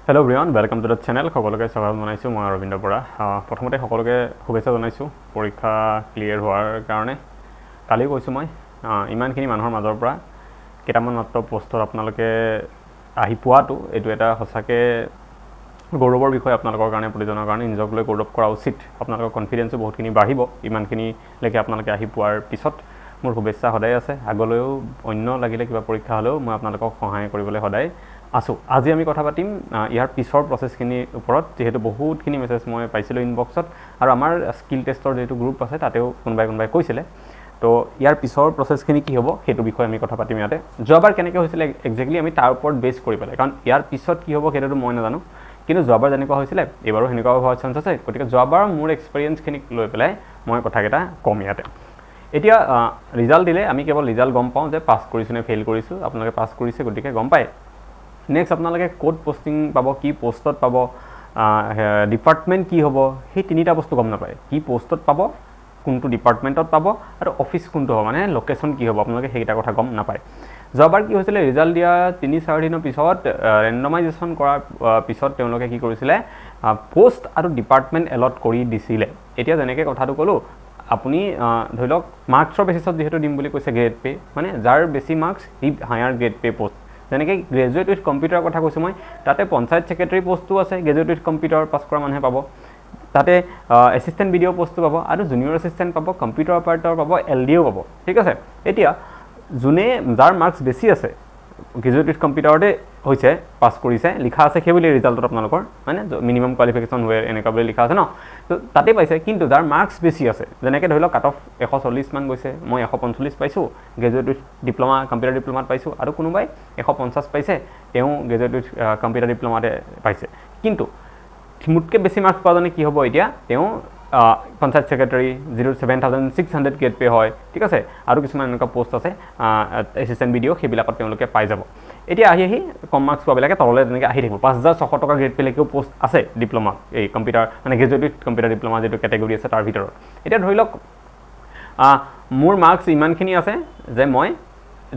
Hello everyone, welcome to the channel. সকলোকে স্বাগতম জনাইছো মই Arabinda পৰা প্ৰথমতে সকলোকে শুভেচ্ছা জনাইছো পৰীক্ষা ক্লিয়াৰ হোৱাৰ কাৰণে কালি কৈছো মই ইমানখিনি মানুহৰ মাজৰ পৰা কেইটামান মাত্ৰ পোষ্টৰ আপোনালোকে আহি পোৱাটো এটো এটা হসাকে গৌৰৱৰ বিষয় আপোনালোকৰ কাৰণে প্ৰতিজনৰ কাৰণে নিজক লৈ গৌৰৱ কৰা উচিত আপোনালোকৰ কনফিডেন্স বহুতখিনি বাঢ়িব ইমানখিনি লৈকে আপোনালোকে আহি পোৱাৰ পিছত মোৰ শুভেচ্ছা সদায় আছে আগলৈও অন্য লাগিলে কিবা পৰীক্ষা হলেও মই আপোনালোকক সহায় কৰিবলৈ সদায় আসো আজি আমি কথা পাতিম ইয়াৰ পিছৰ প্ৰসেসখিনি ওপৰত যেহেতু বহুতখিনি মেছেজ মই পাইছিলো ইনবক্সত আৰু আমাৰ স্কিল টেষ্টৰ যেটো গ্ৰুপ আছে তাতেও কোনবাই কৈছিলে তো ইয়াৰ পিছৰ প্ৰসেসখিনি কি হ'ব হেতু বিষয় আমি কথা পাতিম ইয়াতে যোৱাবাৰ কেনেকৈ হৈছিল এক্স্যাক্টলি আমি তাৰ ওপৰত বেস কৰি পেলাই কাৰণ ইয়াৰ পিছত কি হ'ব হেতুটো মই নাজানো কিন্তু যোৱাবাৰ যেনেকুৱা হৈছিল এবাৰো হেনেকুৱা হোৱাৰ চান্স আছে গতিকে যোৱাবাৰ মোৰ এক্সপেৰিয়েন্সখিনি লৈ পেলাই মই কথাকেইটা কম ইয়াতে এতিয়া ৰিজাল্ট দিলে আমি কেৱল ৰিজাল্ট গম পাওঁ যে পাস কৰিছো নে ফেল কৰিছো আপোনালোকে পাস কৰিছে গতিকে গম পায় নেক্সট আপোনালোকে কোড পোস্টিং পাব কি পোষ্টত পাব ডিপাৰ্টমেন্ট কি হ'ব সেই তিনিটা বস্তু গম নাপায় কি পোষ্টত পাব কোনটো ডিপাৰ্টমেন্টত পাব আৰু অফিস কোনটো হ'ব মানে লোকেশন কি হ'ব আপোনালোকে সেইটা কথা গম নাপায় যোৱাবাৰ কি হৈছিল ৰিজাল্ট দিয়া 3-4 দিনৰ পিছত ৰেন্ডমাইজেচন কৰাৰ পিছত তেওঁলোকে কি কৰিছিল পোষ্ট আৰু ডিপাৰ্টমেন্ট এলট কৰি দিছিল এতিয়া যেনেকৈ কথাটো কলো আপুনি ধৰি লওক মাৰ্কছৰ বেসিছত যেহেতু দিম বুলি কৈছে গ্ৰেড পে মানে যাৰ বেছি মাৰ্কছ হি হায়াৰ গ্ৰেড পে পোষ্ট যেনেকৈ গ্ৰেজুৱেট উইথ কম্পিউটাৰ কথা কৈছো মই তাতে পঞ্চায়ত সেক্ৰেটাৰী পোষ্টটো আছে গ্ৰেজুৱেট উইথ কম্পিউটাৰ পাস কৰা মানুহে পাব তাতে এসিস্ট্যান্ট ভিডিও পোষ্টটো পাব আৰু জুনিয়ৰ এসিস্ট্যান্ট পাব কম্পিউটাৰ অপাৰেটৰ পাব এলডিও পাব ঠিক আছে এতিয়া জুনে যাৰ মাৰ্কছ বেছি আছে গ্ৰেজুৱেট উইথ কম্পিউটাৰতে হৈছে পাস কৰিছে লিখা আছে সেই বুলি ৰিজাল্টত আপোনালোকৰ মানে মিনিমাম কোৱালিফিকেশন হোৱে এনেকা বুলি লিখা আছে ন তো তাতে পাইছে কিন্তু যাৰ মাৰ্কছ বেছি আছে যেনেকৈ ধৰি লওক কাট অফ 140 মান গৈছে মই 145 পাইছো গ্ৰেজুৱেট উইথ ডিপ্লোমা কম্পিউটাৰ ডিপ্লোমাত পাইছো আৰু কোনোবাই 150 পাইছে তেওঁ গ্ৰেজুৱেট উইথ কম্পিউটাৰ ডিপ্লোমাতে পাইছে কিন্তু মুটকে বেছি মাৰ্কছ পাজনে কি হ'ব এতিয়া তেওঁ পঞ্চায়ত সেক্ৰেটাৰী 07600 গ্ৰেড পে হয় ঠিক আছে আৰু কিছুমান এনেকা পোষ্ট আছে এসিস্ট্যান্ট ভিডিও হেবিলাকত তেওঁলোকে পাই যাব এতিয়া আহি কম মাৰ্কছ পাবলৈকে তললে তেনেকৈ আহি থাকিব 5600 টকা গ্ৰেড পেলেকেও পোষ্ট আছে ডিপ্লোমা এই কম্পিউটাৰ মানে গ্ৰেজুৱেট উইথ কম্পিউটাৰ ডিপ্লোমা যেটো কেটেগৰী আছে তাৰ ভিতৰত এতিয়া ধৰি লওক মোৰ মাৰ্কছ ইমানখিনি আছে যে মই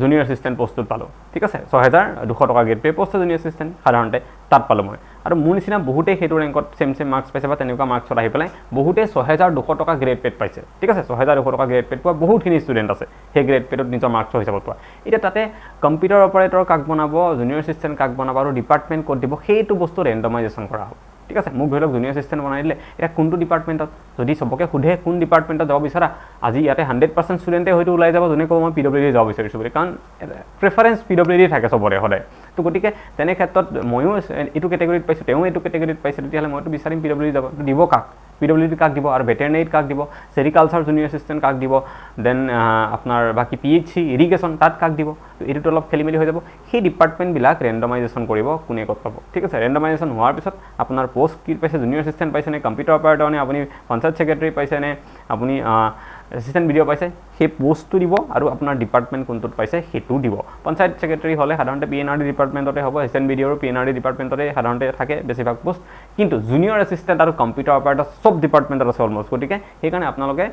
জুনিয়ৰ এসিস্ট্যান্ট পোষ্টত পালো ঠিক আছে 6200 টকা grade pay post junior assistant সাধাৰণতে তাত পালো মই আৰু মোৰ নিচিনা বহুতে হেতু ৰেংকত সেম মাৰ্কছ পাইছে বা তেনেকুৱা মাৰ্কছত আহি পেলাই বহুতে 6200 টকা গ্ৰেড পেট পাইছে ঠিক আছে 6200 টকা গ্ৰেড পেট পোৱা বহুতখিনি ষ্টুডেন্ট আছে সেই গ্ৰেড পেটত নিজৰ মাৰ্কছ হিচাপত পোৱা এতিয়া তাতে কম্পিউটাৰ অপাৰেটৰ কাক বনাব জুনিয়ৰ এসিস্ট্যান্ট কাক বনাব আৰু ডিপাৰ্টমেন্ট কোড দিব সেইটো বস্তু ৰেন্ডমাইজেচন কৰা হ'ব ঠিক আছে মোক ধৰি লওক জুনিয়ৰ এসিস্ট্যান্ট বনাই দিলে এটা কোনটো ডিপাৰ্টমেন্টত যদি সবকে খুধে কোন ডিপাৰ্টমেন্টত যাব বিচাৰা আজি ইয়াতে 100% ষ্টুডেন্টে হয়তো ওলাই যাব জনে কব মই পিডব্লিউডি যাব বিচাৰিছো বুলি কাৰণ প্ৰেফাৰেন্স পিডব্লিউডি থাকে সবৰে সদায় তো গতিকে তেনে ক্ষেত্ৰত ময়ো এটো কেটেগৰীত পাইছো তেওঁ এটো কেটেগৰীত পাইছে তেতিয়াহলে মইতো বিচাৰিম পিডব্লিউডি যাব দিব কাক পিডব্লিউডি কাক দিব আৰু ভেটেৰিনেৰী কাক দিব সেৰিকালচাৰ জুনিয়ৰ এসিস্ট্যান্ট কাক দিব দেন আপোনাৰ বাকি পিএইচসি ইৰিগেশন তাত কাক দিব তো এটো অলপ খেলিমেলি হৈ যাব সেই ডিপাৰ্টমেন্ট বিলাক ৰেন্ডমাইজেচন কৰিব কোনে কত পাব ঠিক আছে ৰেন্ডমাইজেচন হোৱাৰ পিছত আপোনাৰ পোষ্ট কি পাইছে জুনিয়ৰ এসিস্ট্যান্ট পাইছে নে কম্পিউটাৰ অপাৰেটৰ নে আপুনি পঞ্চায়ত সেক্ৰেটাৰী পাইছে নে আপুনি এসিস্ট্যান্ট ভিডিও পাইছে সেই পোষ্টটো দিব আৰু আপোনাৰ ডিপাৰ্টমেন্ট কোনটোত পাইছে হেতু দিব পঞ্চায়ত সেক্ৰেটাৰী হলে সাধাৰণতে পিএনআৰডি ডিপাৰ্টমেন্টতে হ'ব এসিস্ট্যান্ট ভিডিওৰ পিএনআৰডি ডিপাৰ্টমেন্টতে সাধাৰণতে থাকে বেছিভাগ পোষ্ট কিন্তু জুনিয়ৰ এসিস্ট্যান্ট আৰু কম্পিউটাৰ অপাৰেটৰ সব ডিপাৰ্টমেন্টত আছে অলমোষ্ট গতিকে সেইকাৰণে আপোনালোকে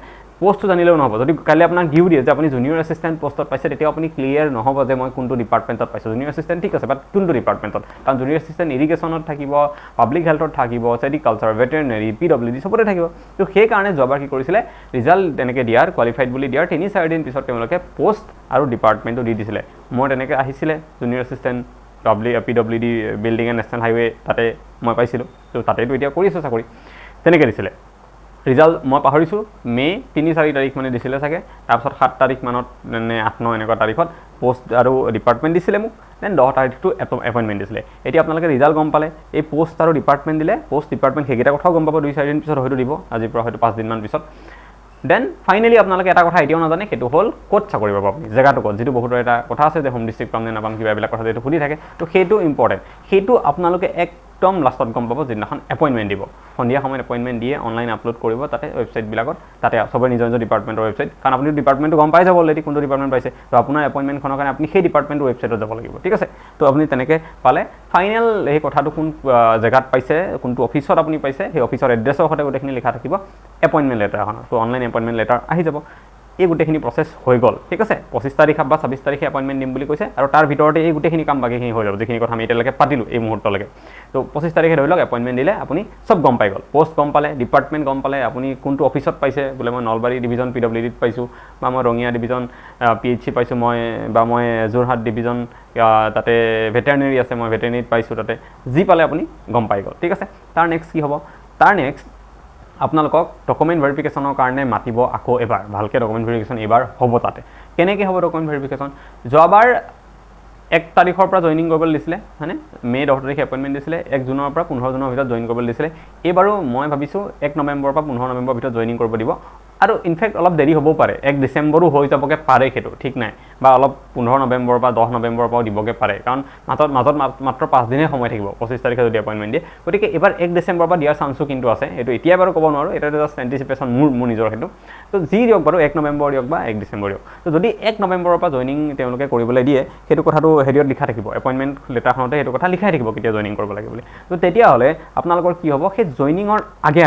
পোষ্টটো জানিলেও নহব যদি কালি আপোনাক গিভ দিয়ে যে আপুনি জুনিয়ৰ এসিস্ট্যান্ট পোষ্টত পাইছে তেতিয়া আপুনি ক্লিয়াৰ নহব যে মই কোনটো ডিপাৰ্টমেন্টত পাইছো জুনিয়ৰ এসিস্ট্যান্ট ঠিক আছে বাট কোনটো ডিপাৰ্টমেন্টত কাৰণ জুনিয়ৰ এসিস্ট্যান্ট ইৰিগেশনত থাকিব পাব্লিক হেলথত থাকিব সেৰিকালচাৰ ভেটেৰিনেৰী পিডব্লিউডি সবতে থাকিব তো সেই কাৰণে যোৱাবাৰ কি কৰিছিলে ৰিজাল্ট তেনেকৈ দিয়াৰ কোৱালিফাইড বুলি দিয়াৰ 3-4 দিন পিছত তেওঁলোকে পোষ্ট আৰু ডিপাৰ্টমেন্টটো দি দিছিলে মই তেনেকৈ আহিছিলে junior assistant PWD building and national highway তাতে মই পাইছিলোঁ তো তাতেতো এতিয়া কৰিছোঁ চাকৰি তেনেকৈ দিছিলে ৰিজাল্ট মই পাহৰিছো মে 3-4 তাৰিখ মানে দিছিলে চাগে তাৰপিছত 7 তাৰিখ মানত নে 8-9 এনেকুৱা তাৰিখত পোষ্ট আৰু ডিপাৰ্টমেন্ট দিছিলে মোক দেন 10 তাৰিখটো এপইণ্টমেণ্ট দিছিলে এতিয়া আপোনালোকে ৰিজাল্ট গম পালে এই পোষ্ট আৰু ডিপাৰ্টমেন্ট দিলে পোষ্ট ডিপাৰ্টমেন্ট সেইকেইটা কথাও গম পাব 2-4 দিন পিছত হয়তো দিব আজিৰ পৰা হয়তো 5 দিন মান পিছত দেন ফাইনালি আপোনালোকে এটা কথা এতিয়াও নাজানে সেইটো হ'ল ক'ত চাকৰি পাব আপুনি জেগাটো ক'ত যেটো বহুতৰ এটা কথা আছে যে হোম ডিস্ট্ৰিক্ট পাম নে নাপাম কিবা এইবিলাক কথা যেটো সুধি থাকে তো সেইটো ইম্পৰ্টেণ্ট সেইটো আপোনালোকে একদম লাষ্টত গম পাব যিদিনাখন এপইণ্টমেণ্ট দিব সন্ধিয়া সময়ত এপইণ্টমেণ্ট দিয়ে অনলাইন আপলোড কৰিব তাতে ৱেবছাইটবিলাকত তাতে সবে নিজৰ ডিপাৰ্টমেণ্টৰ ৱেবছাইট কাৰণ আপুনি ডিপাৰ্টমেণ্টটো গম পাই যাব অলৰেডি কোনটো ডিপাৰ্টমেণ্ট পাইছে তো আপোনাৰ এপইণ্টমেণ্টখনৰ কাৰণে আপুনি সেই ডিপাৰ্টমেণ্টৰ ৱেবছাইটত যাব লাগিব ঠিক আছে তো আপুনি তেনেকৈ পালে ফাইনেল এই কথাটো কোন জেগাত পাইছে কোনটো অফিচত আপুনি পাইছে সেই অফিচৰ এড্ৰেছৰ সৈতে গোটেইখিনি লিখা থাকিব এপইণ্টমেণ্ট লেটাৰ এখন তো অনলাইন এপইণ্টমেণ্ট লেটাৰ আহি যাব এই গোটেইখিনি প্ৰচেছ হৈ গ'ল ঠিক আছে 25 তাৰিখ বা 26 তাৰিখে এপইণ্টমেণ্ট দিম বুলি কৈছে আৰু তাৰ ভিতৰতে এই গোটেইখিনি কাম বাকীখিনি হৈ যাব যিখিনি কথা আমি এতিয়ালৈকে পাতিলোঁ এই মুহূৰ্তলৈকে তো 25 তাৰিখে ধৰি লওক এপইণ্টমেণ্ট দিলে আপুনি চব গম পাই গ'ল পোষ্ট গম পালে ডিপাৰ্টমেণ্ট গম পালে আপুনি কোনটো অফিচত পাইছে বোলে মই নলবাৰী ডিভিজন PWDত পাইছোঁ বা মই ৰঙিয়া ডিভিজন PHC পাইছোঁ বা মই যোৰহাট ডিভিজন তাতে ভেটেৰিনেৰী আছে মই ভেটেৰিনেৰীত পাইছোঁ তাতে যি পালে আপুনি গম পাই গ'ল ঠিক আছে তাৰ নেক্সট কি হ'ব তাৰ নেক্সট আপোনালোকক ডকুমেণ্ট ভেৰিফিকেশ্যনৰ কাৰণে মাতিব আকৌ এবাৰ ভালকৈ ডকুমেণ্ট ভেৰিফিকেশ্যন এবাৰ হ'ব তাতে কেনেকৈ হ'ব ডকুমেণ্ট ভেৰিফিকেশ্যন যোৱাবাৰ 1 তাৰিখৰ পৰা জইনিং কৰিবলৈ দিছিলে হয়নে মে 10 তাৰিখে এপইণ্টমেণ্ট দিছিলে 1 জুনৰ পৰা 15 জুনৰ ভিতৰত জইন কৰিবলৈ দিছিলে এইবাৰো মই ভাবিছোঁ 1 নৱেম্বৰৰ পৰা 15 নৱেম্বৰৰ ভিতৰত জইনিং কৰিব দিব আৰু ইনফেক্ট অলপ দেৰি হ'বও পাৰে 1 ডিচেম্বৰো হৈ যাবগৈ পাৰে সেইটো ঠিক নাই বা অলপ 15 নৱেম্বৰ বা 10 নৱেম্বৰৰ পৰাও দিবগৈ পাৰে কাৰণ মাজত মাত্ৰ 5 দিনহে সময় থাকিব 25 তাৰিখে যদি এপইণ্টমেণ্ট দিয়ে গতিকে এবাৰ 1 ডিচেম্বৰৰ পৰা দিয়াৰ চান্সো কিন্তু আছে এইটো এতিয়া বাৰু ক'ব নোৱাৰোঁ এটা জাষ্ট এণ্টিচিপেশ্যন মোৰ নিজৰ সেইটো তো যি দিয়ক বাৰু 1 নৱেম্বৰ দিয়ক বা 1 ডিচেম্বৰ দিয়ক তো যদি 1 নৱেম্বৰৰ পৰা জইনিং তেওঁলোকে কৰিবলৈ দিয়ে সেইটো কথাটো হেৰিয়ত লিখা থাকিব এপইণ্টমেণ্ট লেটাৰখনতে সেইটো কথা লিখাই থাকিব কেতিয়া জইনিং কৰিব লাগে বুলি তো তেতিয়াহ'লে আপোনালোকৰ কি হ'ব সেই জইনিঙৰ আগে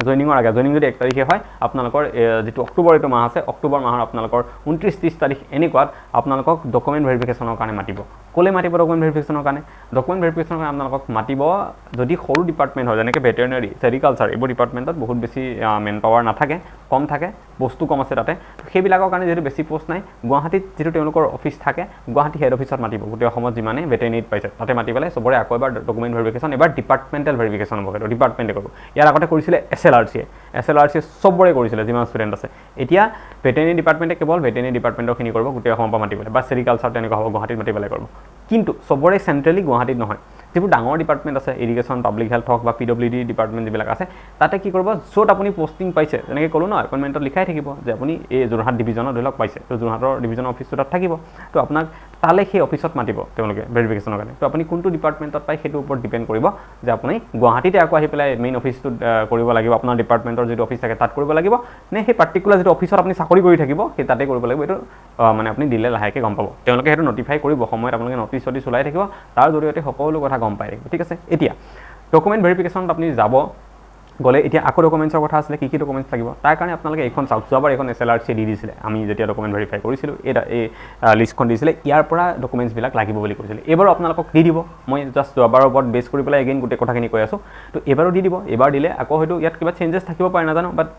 জইনিং যদি 1 তাৰিখে হয় আপোনালোকৰ যেটো অক্টোবৰ এইটো মাহ আছে অক্টোবৰ মাহৰ আপোনালোকৰ 29-30 তাৰিখ এনেকুৱাত আপোনালোকক ডকুমেণ্ট ভেৰিফিকেশ্যনৰ কাৰণে মাতিব ক'লে মাতিব ডকুমেণ্ট ভেৰিফিকেশ্যনৰ কাৰণে আপোনালোকক মাতিব যদি সৰু ডিপাৰ্টমেণ্ট হয় যেনেকৈ ভেটেৰিনেৰী চেৰিকালচাৰ এইবোৰ ডিপাৰ্টমেণ্টত বহুত বেছি মেন পাৱাৰ নাথাকে কম থাকে বস্তু কম আছে তাতে সেইবিলাকৰ কাৰণে যিহেতু বেছি পোষ্ট নাই গুৱাহাটীত যিটো তেওঁলোকৰ অফিচ থাকে গুৱাহাটী হেড অফিচত মাতিব গোটেই অসমত যিমানে ভেটেৰিনেৰীত পাইছে তাতে মাতি পেলাই চবৰে আকৌ এবাৰ ডকুমেণ্ট ভেৰিফিকেশ্যন এবাৰ ডিপাৰ্টমেণ্টেল ভেৰিফিকেশ্যন হ'ব সেইটো ডিপাৰ্টমেণ্টে কৰিব ইয়াৰ আগতে কৰিছিলে SLRC চবৰে কৰিছিলে যিমান ষ্টুডেণ্ট আছে এতিয়া ভেটেৰিনেৰী ডিপাৰ্টমেণ্টে কেৱল ভেটেৰিনেৰী ডিপাৰ্টমেণ্টৰখিনি কৰিব গোটেই অসমৰ পৰা মাতিবলৈ বা চেৰিকালচাৰ তেনেকুৱা হ'ব গুৱাহাটীত মাতিবলৈ কৰিব কিন্তু চবৰে চেণ্ট্ৰেলি গুৱাহাটীত নহয় যিবোৰ ডাঙৰ ডিপাৰ্টমেণ্ট আছে ইৰিগেশ্যন পাব্লিক হেল্থ হওক বা PWD ডিপাৰ্টমেণ্ট যিবিলাক আছে তাতে কি কৰিব য'ত আপুনি পষ্টিং পাইছে যেনেকৈ ক'লোঁ ন এপইণ্টমেণ্টত লিখাই থাকিব যে আপুনি এই যোৰহাট ডিভিজনত ধৰি লওক পাইছে তো যোৰহাটৰ ডিভিজনৰ অফিচটো তাত থাকিব তো আপোনাক তালে সেই অফিচত মাতিব তেওঁলোকে ভেৰিফিকেশ্যনৰ কাৰণে তো আপুনি কোনটো ডিপাৰ্টমেণ্টত পায় সেইটোৰ ওপৰত ডিপেণ্ড কৰিব যে আপুনি গুৱাহাটীতে আকৌ আহি পেলাই মেইন অফিচটোত কৰিব লাগিব আপোনাৰ ডিপাৰ্টমেণ্টৰ যিটো অফিচ থাকে তাত কৰিব লাগিব নে সেই পাৰ্টিকুলাৰ যিটো অফিচত আপুনি চাকৰি কৰি থাকিব সেই তাতে কৰিব লাগিব এইটো মানে আপুনি দিলে লাহেকৈ গম পাব তেওঁলোকে সেইটো নটিফাই কৰিব সময়ত আপোনালোকে নটিচ ওলাই থাকিব তাৰ জৰিয়তে সকলো কথা গম পাই থাকিব ঠিক আছে এতিয়া ডকুমেণ্ট ভেৰিফিকেশ্যনত আপুনি যাব গ'লে এতিয়া আকৌ ডকুমেণ্টছৰ কথা আছিলে কি ডকুমেণ্টছ লাগিব তাৰ কাৰণে আপোনালোকে এইখন চাওক যোৱাবাৰ এখন SLRC দি দিছিলে আমি যেতিয়া ডকুমেণ্ট ভেৰিফাই কৰিছিলোঁ এই লিষ্টখন দিছিলে ইয়াৰ পৰা ডকুমেণ্টছবিলাক লাগিব বুলি কৈছিলে এইবাৰো আপোনালোকক দি দিব মই জাষ্ট যোৱাবাৰৰ ওপৰত বেছ কৰি পেলাই এগেইন গোটেই কথাখিনি কৈ আছোঁ তো এইবাৰো দি দিব এইবাৰ দিলে আকৌ হয়তো ইয়াত কিবা চেঞ্জেছ থাকিব পাৰে নাজানো বাট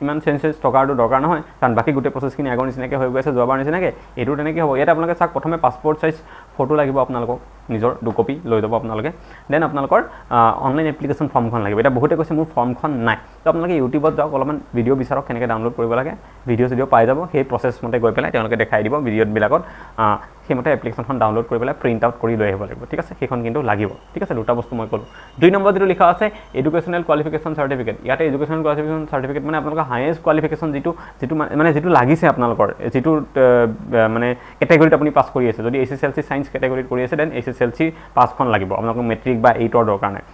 ইমান চেঞ্জেছ থকাটো দৰকাৰ নহয় কাৰণ বাকী গোটেই প্ৰচেছখিনি আগৰ নিচিনাকৈ হৈ গৈ আছে যোৱাবাৰ নিচিনাকৈ এইটো তেনেকৈ হ'ব ইয়াত আপোনালোকে চাওক প্ৰথমে পাছপৰ্ট চাইজ ফটো লাগিব আপোনালোকক নিজৰ 2 কপি লৈ যাব আপোনালোকে দেন আপোনালোকৰ অনলাইন এপ্লিকেশ্যন ফৰ্মখন লাগিব এতিয়া বহুতে কৈছে মোৰ ফৰ্মখন নাই তো আপোনালোকে ইউটিউবত যাওক অলপমান ভিডিঅ' বিচাৰক কেনেকৈ ডাউনলোড কৰিব লাগে ভিডিঅ' পাই যাব সেই প্ৰচেছ মতে গৈ পেলাই তেওঁলোকে দেখাই দিব ভিডিঅ'বিলাকত সেইমতে এপ্লিকেশ্যনখন ডাউনলোড কৰি পেলাই প্ৰিণ্ট আউট কৰি লৈ আহিব লাগিব ঠিক আছে সেইখন কিন্তু লাগিব ঠিক আছে দুটা বস্তু মই ক'লোঁ 2 নম্বৰ যিটো লিখা আছে এডুকেশ্যনেল কোৱালিফিকেশ্যন চাৰ্টিফিকেট ইয়াতে এডুকেশ্যনেল কোৱালিফিকেশ্যন চাৰ্টিফিকেট মানে আপোনালোকৰ হায়েষ্ট কোৱালিফিকেশ্যন যিটো লাগিছে আপোনালোকৰ যিটো মানে কেটেগৰীত আপুনি পাছ কৰি আছে যদি SSLC ছায়েন্স কেটেগৰীত কৰি আছে দেন SSLC পাছখন লাগিব আপোনালোকক মেট্ৰিক বা 8ৰ দৰকাৰ নাই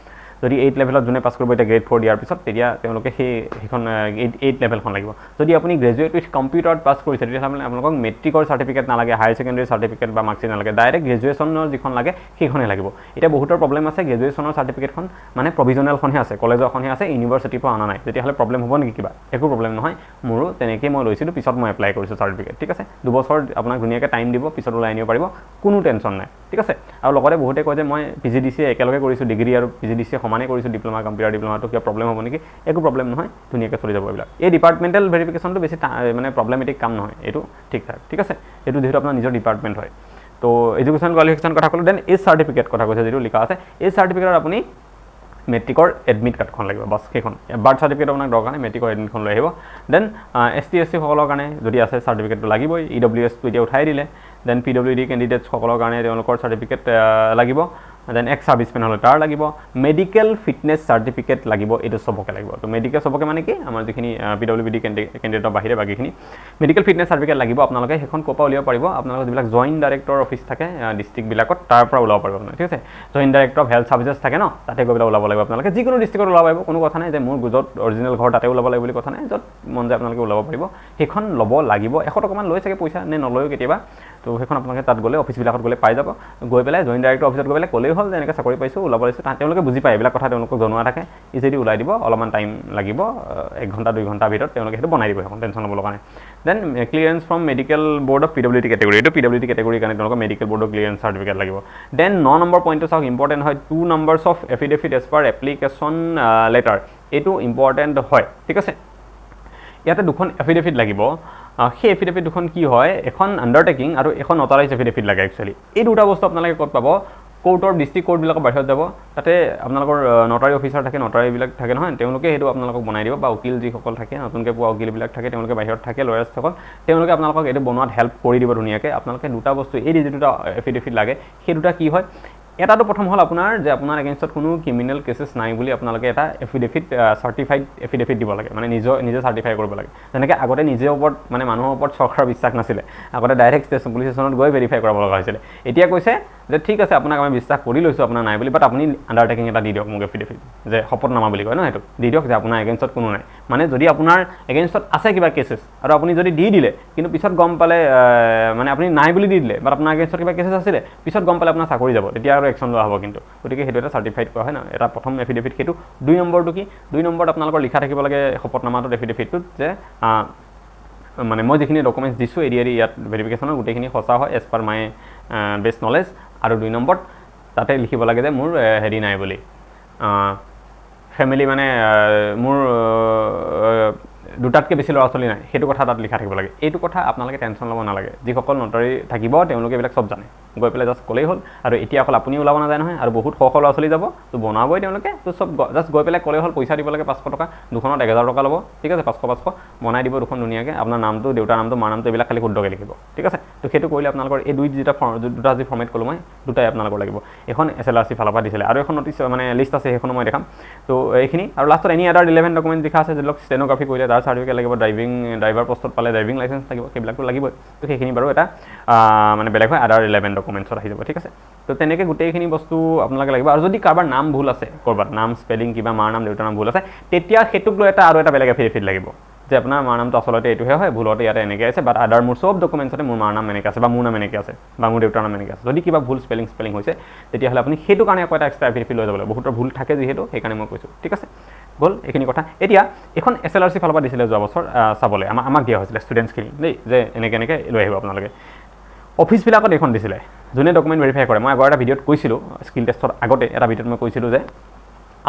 যদি 8 লেভেলত যোনে পাছ কৰিব এতিয়া গ্ৰেড 4 দিয়াৰ পিছত তেতিয়া তেওঁলোকে সেইখন 8 লেভেলখন লাগিব যদি আপুনি গ্ৰেজুৱেট উইথ কম্পিউটাৰত পাছ কৰিছে তেতিয়াহ'লে আপোনালোকক মেট্ৰিকৰ চাৰ্টিফিকেট নালাগে হায়াৰ ছেকেণ্ডেৰী চাৰ্টিফিকেট বা মাৰ্কশ্বিট নালাগে ডাইৰেক্ট গ্ৰেজুৱেশ্যনৰ যিখন লাগে সেইখনেই লাগিব এতিয়া বহুতৰ প্ৰব্লেম আছে গ্ৰেজুৱেশ্যনৰ চাৰ্টিফিকেটখন মানে প্ৰভিজনেলখনহে আছে কলেজৰখনহে আছে ইউনিভাৰ্চিটিৰ পৰা অনা নাই তেতিয়াহ'লে প্ৰব্লেম হ'ব নেকি কিবা একো প্ৰব্লেম নহয় মোৰো তেনেকৈ মই লৈছিলোঁ পিছত মই এপ্লাই কৰিছোঁ চাৰ্টিফিকেট ঠিক আছে 2 বছৰ আপোনাক ধুনীয়াকৈ টাইম দিব পিছত ওলাই আনিব পাৰিব কোনো টেনশ্যন নাই ঠিক আছে আৰু লগতে বহুতে কয় যে মই PGDC একেলগে কৰিছোঁ ডিগ্ৰী আৰু PGDC সমানে কৰিছোঁ ডিপ্ল'মা কম্পিউটাৰ ডিপ্ল'মাটো কিবা প্ৰব্লেম হ'ব নেকি একো প্ৰব্লেম নহয় ধুনীয়াকৈ চলি যাব এইবিলাক এই ডিপাৰ্টমেণ্টেল ভেৰিফিকেশ্যনটো বেছি মানে প্ৰব্লেমেটিক কাম নহয় এইটো ঠিক আছে এইটো যিহেতু আপোনাৰ নিজৰ ডিপাৰ্টমেণ্ট হয় তো এডুকেশ্যন কোৱালিফিকেশ্যন কথা ক'লোঁ দেন এজ চাৰ্টিফিকেট কথা কৈছে যিটো লিখা আছে এই চাৰ্টিফিকেটত আপুনি মেট্ৰিকৰ এডমিট কাৰ্ডখন লাগিব বাছ সেইখন বাৰ্থ চাৰ্টিফিকেট আপোনাক দৰকাৰ নাই মেট্ৰিকৰ এডমিটখন লৈ আহিব দেন ST SC সকলৰ কাৰণে যদি আছে চাৰ্টিফিকেটটো লাগিবই EWSটো এতিয়া উঠাই দিলে দেন PWD কেণ্ডিডেটছসকলৰ কাৰণে তেওঁলোকৰ চাৰ্টিফিকেট লাগিব দেন এক্স ছাৰ্ভিচমেন হ'লে তাৰ লাগিব মেডিকেল ফিটনেছ চাৰ্টিফিকেট লাগিব এইটো চবকে লাগিব তো মেডিকেল চবকে মানে কি আমাৰ যিখিনি PWD কেণ্ডিডেটৰ বাহিৰে বাকীখিনি মেডিকেল ফিটনেছ চাৰ্টিফিকেট লাগিব আপোনালোকে সেইখন ক'ৰ পৰা উলিয়াব পাৰিব আপোনালোকৰ যিবিলাক জইণ্ট ডাইৰেক্টৰ অফিচ থাকে ডিষ্ট্ৰিক্টবিলাকত তাৰ পৰা ওলাব পাৰিব ঠিক আছে joint director of health services থাকে ন তাতে গৈ পেলাই ওলাব লাগিব আপোনালোকে যিকোনো ডিষ্ট্ৰিক্টত ওলাব পাৰিব কোনো কথা নাই যে মোৰ য'ত অৰিজিনেল ঘৰ তাতে ওলাব লাগিব বুলি কথা নাই য'ত মন যায় আপোনালোকে ওলাব পাৰিব সেইখন ল'ব লাগিব 100 টকামান লৈ চাগে পইচা নে নলয়ও কেতিয়াবা তো সেইখন আপোনালোকে তাত গ'লে অফিচবিলাকত গ'লে পাই যাব গৈ পেলাই জইন ডাইৰেক্টৰ অফিচত গৈ পেলাই ক'লেই হ'ল যে এনেকৈ চাকৰি পাইছোঁ ওলাব লাগিছে তেওঁলোকে বুজি পায় এইবিলাক কথা তেওঁলোকক জনোৱা থাকে ইজিলি ওলাই দিব অলপমান টাইম লাগিব 1 ঘণ্টা 2 ঘণ্টাৰ ভিতৰত তেওঁলোকে সেইটো বনাই দিব সেইখন টেনশ্যন ল'বৰ কাৰণে then clearance from medical board of PWD category এইটো PWD কেটেগৰীৰ কাৰণে তেওঁলোকক মেডিকেল বৰ্ডৰ ক্লিয়াৰেঞ্চ চাৰ্টিফিকেট লাগিব দেন 9 নম্বৰ পইণ্টটো চাওক ইম্পৰ্টেণ্ট হয় 2 numbers of affidavit as per application letter এইটো ইম্পৰ্টেণ্ট হয় ঠিক আছে ইয়াতে দুখন এফিডেভিট লাগিব সেই এফিডেভিট দুখন কি হয় এখন আণ্ডাৰটেকিং আৰু এখন নটাৰাইজ এফিডেভিট লাগে একচুৱেলি এই দুটা বস্তু আপোনালোকে ক'ত পাব কোৰ্টৰ ডিষ্ট্ৰিক্ট কোৰ্টবিলাকৰ বাহিৰত যাব তাতে আপোনালোকৰ নটাৰী অফিচাৰ থাকে নটাৰীবিলাক থাকে নহয় তেওঁলোকে সেইটো আপোনালোকক বনাই দিব বা উকিল যিসকল থাকে নতুনকৈ পোৱা উকিলবিলাক থাকে তেওঁলোকে বাহিৰত থাকে লয়াৰ্ছসকল তেওঁলোকে আপোনালোকক এইটো বনোৱাত হেল্প কৰি দিব ধুনীয়াকৈ আপোনালোকে দুটা বস্তু এই যি দুটা এফিডেভিট লাগে সেই দুটা কি হয় এটাটো প্ৰথম হ'ল আপোনাৰ যে আপোনাৰ এগেইনষ্টত কোনো ক্ৰিমিনেল কেছেছ নাই বুলি আপোনালোকে এটা এফিডেভিট চাৰ্টিফাইড এফিডেভিট দিব লাগে মানে নিজে চাৰ্টিফাই কৰিব লাগে যেনেকৈ আগতে নিজে ওপৰত মানে মানুহৰ ওপৰত চৰকাৰৰ বিশ্বাস নাছিলে আগতে ডাইৰেক্ট পুলিচ ষ্টেচনত গৈ ভেৰিফাই কৰাব লগা হৈছিলে এতিয়া কৈছে যে ঠিক আছে আপোনাক আমি বিশ্বাস কৰি লৈছোঁ আপোনাৰ নাই বুলি বাট আপুনি আণ্ডাৰটেকিং এটা দি দিয়ক মোক এফিডেভিট যে শপতনামা বুলি কয় ন সেইটো দি দিয়ক যে আপোনাৰ এগেইনষ্টত কোনো নাই মানে যদি আপোনাৰ এগেইনষ্টত আছে কিবা কেছেছ আৰু আপুনি যদি দি দিলে কিন্তু পিছত গম পালে মানে আপুনি নাই বুলি দি দিলে বাট আপোনাৰ এগেইনষ্টত কিবা কেছেছ আছিলে পিছত গম পালে আপোনাৰ চাকৰি যাব তেতিয়া আৰু একশ্যন লোৱা হ'ব কিন্তু গতিকে সেইটো এটা চাৰ্টিফাইড কৰা হয় ন এটা প্ৰথম এফিডেভিট সেইটো 2 নম্বৰটো কি 2 নম্বৰত আপোনালোকৰ লিখা থাকিব লাগে শপতনামাটোত এফিডেভিটটোত যে মানে মই যিখিনি ডকুমেণ্টছ দিছোঁ এৰিয়াৰি ইয়াত ভেৰিফিকেশ্যনৰ গোটেইখিনি সঁচা হয় as per my best knowledge আৰু 2 নম্বৰত তাতে লিখিব লাগে যে মোৰ হেৰি নাই বুলি ফেমিলি মানে মোৰ দুটাতকৈ বেছি ল'ৰা ছোৱালী নাই সেইটো কথা তাত লিখা থাকিব লাগে এইটো কথা আপোনালোকে টেনশ্যন ল'ব নালাগে যিসকল নটাৰী থাকিব তেওঁলোকে এইবিলাক চব জানে গৈ পেলাই জাষ্ট ক'লেই হ'ল আৰু এতিয়া অকল আপুনি ওলাব নাযায় নহয় আৰু বহুত শ ল'ৰা ছোৱালী যাব তো বনাবই তেওঁলোকে তো চব জাষ্ট গৈ পেলাই ক'লেই হ'ল পইচা দিব লাগে 500 টকা দুখনত 1000 টকা ল'ব ঠিক আছে 500 বনাই দিব দুখন ধুনীয়াকৈ আপোনাৰ নামটো দেউতাৰ নামটো মাৰ নামটো এইবিলাক খালি শুদ্ধকৈ লিখিব ঠিক আছে তো সেইটো কৰিলে আপোনালোকৰ এই দুটা যি ফৰ্মেট ক'লোঁ মই দুটাই আপোনালোকৰ লাগিব এখন SLRC ফালৰ পৰা দিছিলে আৰু এখন নটিচ মানে লিষ্ট আছে সেইখনো মই দেখাম তো এইখিনি আৰু লাষ্টত এনি আদাৰ ৰিলেভেণ্ট ডকুমেণ্ট লিখা আছে যিবিলাক ষ্টেনোগ্ৰাফি কৰিলে তাৰ চাৰ্টিফিকেট লাগিব ড্ৰাইভাৰ পোষ্টত পালে ড্ৰাইভিং লাইচেঞ্চ লাগিব সেইবিলাকতো লাগিবই তো সেইখিনি বাৰু এটা মানে বেলেগ হয় আদাৰ ৰিলেভেণ্ট ডকুমেণ্টছত আহি যাব ঠিক আছে তো তেনেকৈ গোটেইখিনি বস্তু আপোনালোকে লাগিব আৰু যদি কাৰোবাৰ নাম ভুল আছে ক'ৰবাত নাম স্পেলিং কিবা মাৰ নাম দেউতাৰ নাম ভুল আছে তেতিয়া সেইটোক লৈ আৰু এটা বেলেগ এফিডেভিট লাগিব যে আপোনাৰ মাৰ নামটো আচলতে এইটোহে হয় ভুলতে ইয়াতে এনেকৈ আছে বাট আদাৰ মোৰ চব ডকুমেণ্টছতে মোৰ মাৰ নাম এনেকৈ আছে বা মোৰ নাম এনেকৈ আছে বা মোৰ দেউতাৰ নাম এনেকৈ আছে যদি কিবা ভুল স্পেলিং হৈছে তেতিয়াহ'লে আপুনি সেইটো কাৰণে আকৌ এটা এক্সট্ৰা এফিডেভিট লৈ যাব লাগিব বহুতৰ ভুল থাকে যিহেতু সেইকাৰণে মই কৈছোঁ ঠিক আছে গ'ল এইখিনি কথা এতিয়া এখন SLRC ফালৰ পৰা দিছিলে যোৱা বছৰ চাবলৈ আমাক দিয়া হৈছিলে ষ্টুডেণ্টছখিনি দেই যে এনেকৈ লৈ আহিব আপোনালোকে অফিচবিলাকত এইখন দিছিলে যোনে ডকুমেণ্ট ভেৰিফাই কৰে মই আগৰ এটা ভিডিঅ'ত কৈছিলোঁ স্কিল টেষ্টৰ আগতে এটা ভিডিঅ'ত মই কৈছিলোঁ যে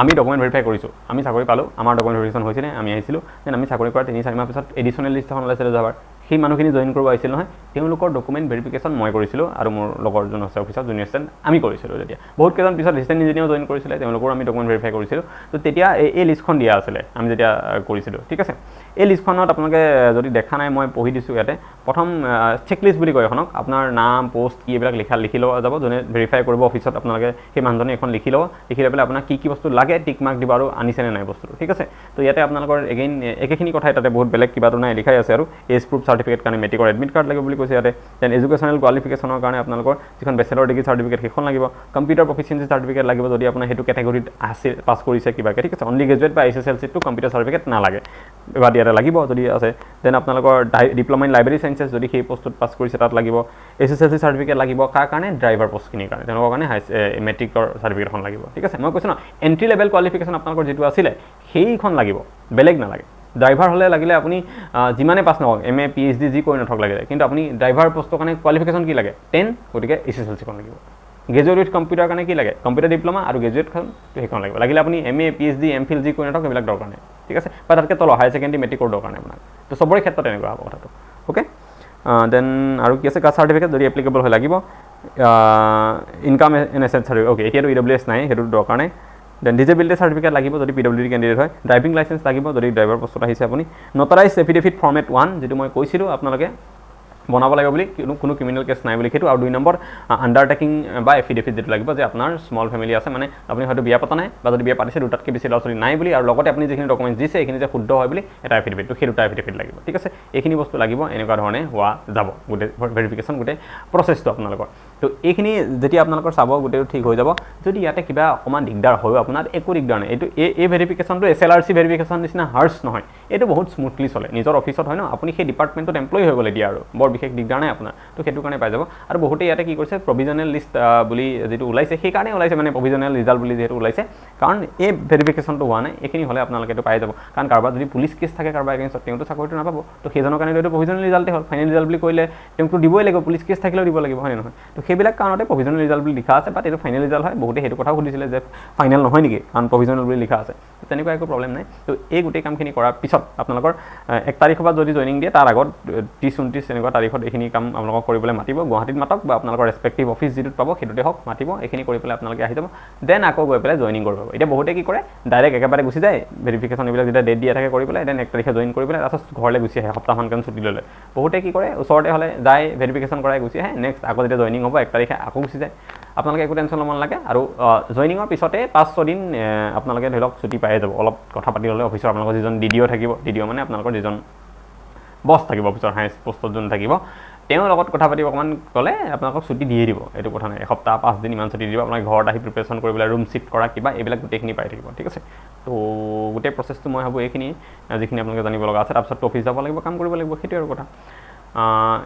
আমি ডকুমেণ্ট ভেৰিফাই কৰিছোঁ আমি চাকৰি পালোঁ আমাৰ ডকুমেণ্ট ভেৰিফিকেশ্যন হৈছিলে আমি আহিছিলোঁ দেন আমি চাকৰি কৰা 3-4 মাহ পিছত এডিশ্যনেল লিষ্ট এখন ওলাইছিলে যাবাৰ সেই মানুহখিনি জইন কৰিব আহিছিল নহয় তেওঁলোকৰ ডকুমেণ্ট ভেৰিফিকেশ্যন মই কৰিছিলোঁ আৰু মোৰ লগৰ যোন আছে অফিচত জুনিয়ৰ এছিষ্টেণ্ট আমি কৰিছিলোঁ তেতিয়া বহুত কেইজন পিছত এছিষ্টেণ্ট ইঞ্জিনিয়াৰ জইন কৰিছিলে তেওঁলোকৰ আমি ডকুমেণ্ট ভেৰিফাই কৰিছিলোঁ তো তেতিয়া এই লিষ্টখন দিয়া আছিলে আমি যেতিয়া কৰিছিলোঁ ঠিক আছে এই লিষ্টখনত আপোনালোকে যদি দেখা নাই মই পঢ়ি দিছোঁ ইয়াতে প্ৰথম চেকলিষ্ট বুলি কয় এখনক আপোনাৰ নাম পোষ্ট কি এইবিলাক লিখি লোৱা যাব যোনে ভেৰিফাই কৰিব অফিচত আপোনালোকে সেই মানুহজনে এখন লিখি লৈ পেলাই আপোনাক কি বস্তু লাগে টিক মাৰ্ক দিব আৰু আনিছেনে নাই বস্তুটো ঠিক আছে তো ইয়াতে আপোনালোকৰ এগেইন একেখিনি কথাই তাতে বহুত বেলেগ কিবাটো নাই লিখাই আছে আৰু এজ প্ৰুফ চাৰ্টিফিকেট কাৰণে মেট্ৰিকৰ এডমিট কাৰ্ড লাগিব বুলি কৈছে ইয়াতে দেন এডুকেশ্যনেল কোৱালিফিকেশ্যনৰ কাৰণে আপোনালোকৰ যিখন বেচেলৰ ডিগ্ৰী চাৰ্টিফিকেট সেইখন লাগিব কম্পিউটাৰ প্ৰফিচিয়েঞ্চি চাৰ্টিফিকেট লাগিব যদি আপোনাৰ সেইটো কেটেগৰীত আছে পাছ কৰিছে কিবাকৈ ঠিক আছে অনলি গ্ৰেজুৱেট বা SSLC-টো কম্পিউটাৰ চাৰ্টিফিকেট নালাগে এবাৰ ইয়াতে লাগিব যদি আছে দেন আপোনালোকৰ ডিপ্ল'মা ইন লাইব্ৰেৰী চায়েন্সেছ যদি সেই পোষ্টত পাছ কৰিছে তাত লাগিব SSLC চাৰ্টিফিকেট লাগিব কাৰ কাৰণে ড্ৰাইভাৰ পোষ্টখিনিৰ কাৰণে তেওঁলোকৰ কাৰণে মেট্ৰিকৰ চাৰ্টিফিকেটখন লাগিব ঠিক আছে মই কৈছোঁ ন এণ্ট্ৰি লেভেল কোৱালিফিকেশ্যন আপোনালোকৰ যিটো আছিলে সেইখন লাগিব বেলেগ নালাগে ড্ৰাইভাৰ হ'লে লাগিলে আপুনি যিমানে পাছ নহওক MA PhD যি কৰি নথক লাগিলে কিন্তু আপুনি ড্ৰাইভাৰ পোষ্টৰ কাৰণে কোৱালিফিকেশ্যন কি লাগে 10 গতিকে SSLC-খন লাগিব গ্ৰেজুৱেট উইথ কম্পিউটাৰ কাৰণে কি লাগে কম্পিউটাৰ ডিপ্ল'মা আৰু গ্ৰেজুৱেটখন সেইখন লাগিব লাগিলে আপুনি MA PhD MPhil যি কৰি নথক সেইবিলাক দৰকাৰ নাই ঠিক আছে বা তাতকৈ তলৰ হায়াৰ ছেকেণ্ডেৰী মেট্ৰিকৰ দৰকাৰ নাই আপোনাক তো চবৰে ক্ষেত্ৰত এনেকুৱা হ'ব কথাটো অ'কে দেন আৰু কি আছে কাষ্ট চাৰ্টিফিকেট যদি এপ্লিকেবল হয় লাগিব income N asset certificate okay এতিয়াতো EWS নাই সেইটো দৰকাৰ নাই দেন ডিজেবিলিটি চাৰ্টিফিকেট লাগিব যদি PWD কেণ্ডিডেট হয় ড্ৰাইভিং লাইচেঞ্চ লাগিব যদি ড্ৰাইভাৰ পোষ্টত আহিছে আপুনি নটাৰাইজ এফিডেভিট ফৰ্মেট 1 যিটো মই কৈছিলোঁ আপোনালোকে বনাব লাগিব বুলি কোনো ক্ৰিমিনেল কেছ নাই বুলি সেইটো আৰু 2 নম্বৰ আণ্ডাৰটেকিং বা এফিডেভিট যিটো লাগিব যে আপোনাৰ স্মল ফেমিলি আছে মানে আপুনি হয়তো বিয়া পতা নাই বা যদি বিয়া পাতিছে দুটাতকৈ বেছি ল'ৰা ছোৱালী নাই বুলি আৰু লগতে আপুনি যিখিনি ডকুমেণ্টছ দিছে এইখিনি যে শুদ্ধ হয় বুলি এটা এফিডেভিটটো সেই দুটা এফিডেভিট লাগিব ঠিক আছে এইখিনি বস্তু লাগিব এনেকুৱা ধৰণে হোৱা যাব গোটেই ভেৰিফিকেশ্যন গোটেই প্ৰচেছটো আপোনালোকৰ তো এইখিনি যেতিয়া আপোনালোকৰ চাব গোটেইটো ঠিক হৈ যাব যদি ইয়াতে কিবা অকণমান দিগদাৰ হয় আপোনাৰ একো দিগদাৰ নাই এইটো এই ভেৰিফিকেশ্যনটো SLRC ভেৰিফিকেশ্যন নিচিনা হাৰ্ছ নহয় এইটো বহুত স্মুথলি চলে নিজৰ অফিচত হয় ন আপুনি সেই ডিপাৰ্টমেণ্টত এমপ্লয়ি হৈ গ'লে এতিয়া আৰু বৰ বিশেষ দিগদাৰ নাই আপোনাৰ তো সেইটো কাৰণে পাই যাব আৰু বহুতে ইয়াতে কি কৰিছে প্ৰভিজনেল লিষ্ট বুলি যিটো ওলাইছে সেইকাৰণে ওলাইছে মানে প্ৰভিজনেল ৰিজাল্ট বুলি যিহেতু ওলাইছে কাৰণ এই ভেৰিফিকেশ্যনটো হোৱা নাই এইখিনি হ'লে আপোনালোকে এইটো পাই যাব কাৰণ কাৰোবাৰ যদি পুলিচ কেছ থাকে কাৰোবাৰ এগেইনষ্টত তেওঁতো চাকৰিটো নাপাব তো সেইজনৰ কাৰণে এইটো প্ৰভিজনেল ৰিজাল্টে হ'ল ফাইনেল ৰিজাল্ট বুলি কৰিলে তেওঁকতো দিবই লাগিব পুলিচ কেছ থাকিলেও দিব লাগিব হয় নহয় তো সেইবিলাক কাৰণতে প্ৰভিজনেল ৰিজাল্ট বুলি লিখা আছে বাট এইটো ফাইনেল ৰিজাল্ট হয় বহুতে সেইটো কথাও সুধিছিলে যে ফাইনেল নহয় নেকি কাৰণ প্ৰভিজনেল বুলি লিখা আছে তেনেকুৱা একো প্ৰব্লেম নাই তো এই গোটেই কামখিনি কৰাৰ পিছত আপোনালোকৰ 1 তাৰিখৰ পৰা যদি জইনিং দিয়ে তাৰ আগত 30-29 এনেকুৱা তাৰিখত এইখিনি কাম আপোনালোকক কৰিবলৈ মাতিব গুৱাহাটীত মাতক বা আপোনালোকৰ ৰেস্পেক্টিভ অফিচ যিটোত পাব সেইটোতে হওক মাতিব এইখিনি কৰি পেলাই আপোনালোকে আহি যাব দেন আকৌ গৈ পেলাই জইনিং কৰিব এতিয়া বহুতে কি কৰে ডাইৰেক্ট একেবাৰে গুচি যায় ভেৰিফিকেশ্যন এইবিলাক যেতিয়া ডেট দিয়া থাকে কৰি পেলাই দেন 1 তাৰিখে জইন কৰি পেলাই তাৰপাছত ঘৰলৈ গুচি আহে সপ্তাহমান কাৰণ ছুটি ল'লে বহুতে কি কৰে ওচৰতে হ'লে যায় ভেৰিফিকেশ্যন কৰাই গুচি আহে নেক্সট আকৌ যেতিয়া জইনিং হ'ব 1 তাৰিখে আকৌ গুচি যায় আপোনালোকে একো টেনশ্যন ল'ব নালাগে আৰু জইনিঙৰ পিছতে 5-6 দিন আপোনালোকে ধৰি লওক ছুটি পাই যাব অলপ কথা পাতি ল'লে অফিচৰ আপোনালোকৰ যিজন DDO থাকিব DDO মানে আপোনালোকৰ যিজন বছ থাকিব অফিচৰ হাইয়েষ্ট পোষ্টত যোন থাকিব তেওঁৰ লগত কথা পাতিব অকণমান ক'লে আপোনালোকক ছুটি দিয়ে দিব এইটো কথা নাই এসপ্তাহ 5 দিন ইমান ছুটি দিব আপোনালোকে ঘৰত আহি প্ৰিপেৰেশ্যন কৰিবলৈ ৰুম শিফ্ট কৰা কিবা এইবিলাক গোটেইখিনি পাই থাকিব ঠিক আছে তো গোটেই প্ৰচেছটো মই ভাবোঁ এইখিনি যিখিনি আপোনালোকে জানিব লগা আছে তাৰপিছত অফিচ যাব লাগিব কাম কৰিব লাগিব সেইটোৱে আৰু কথা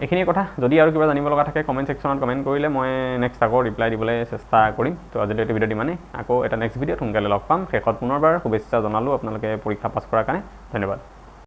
এইখিনি কথা যদি আৰু কিবা জানিব লগা থাকে কমেণ্ট ছেকশ্যনত কমেণ্ট কৰিলে মই নেক্সট আকৌ ৰিপ্লাই দিবলৈ চেষ্টা কৰিম তো আজিলৈ এইটো ভিডিঅ' ইমানেই আকৌ এটা নেক্সট ভিডিঅ'ত সোনকালে লগ পাম শেষত পুনৰবাৰ শুভেচ্ছা জনালোঁ আপোনালোকে পৰীক্ষা পাছ কৰাৰ কাৰণে ধন্যবাদ